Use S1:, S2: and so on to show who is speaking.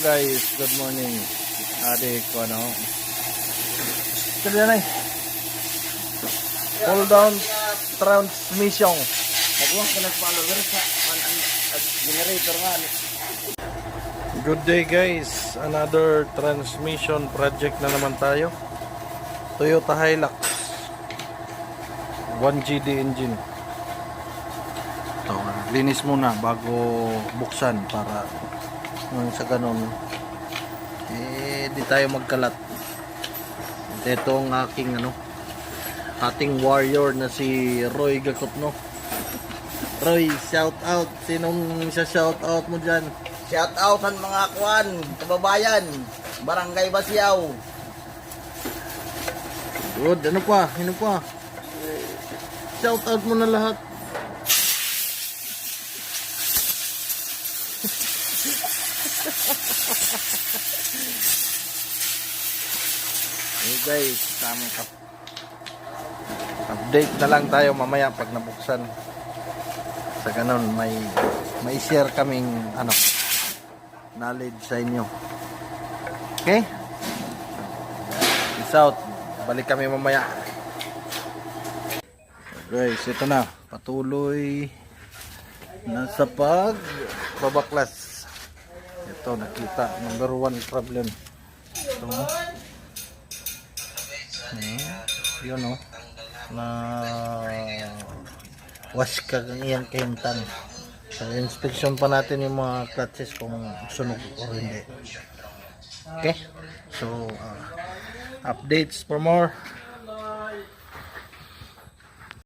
S1: guys, good morning. Adik ko ano. Kaya na pull down transmission.
S2: Nagawang ka nag-follower sa generator nga.
S1: Good day guys, another transmission project na naman tayo. Toyota Hilux 1GD engine. Ito, linis muna bago buksan para sa ganun di tayo magkalat. Ito ang ating warrior na si Roy Gacotno. Roy, shout out. Sinong shout out mo dyan?
S2: Shout out ang mga kuan, kababayan, Barangay Basiaw.
S1: Good, ano pa? Shout out mo na lahat. Hey guys, tamang update na lang tayo mamaya pag nabuksan. Sa ganun, may share kaming knowledge sa inyo. Okay? Peace out. Balik kami mamaya. Guys, ito na. Patuloy nasa pagbabaklas. Ito, nakita. Number 1 problem. Ito. Yun o. Na wash ka ng iyang kahintan. So, inspection pa natin yung mga clutches kung sunog o hindi. Okay? So, updates for more.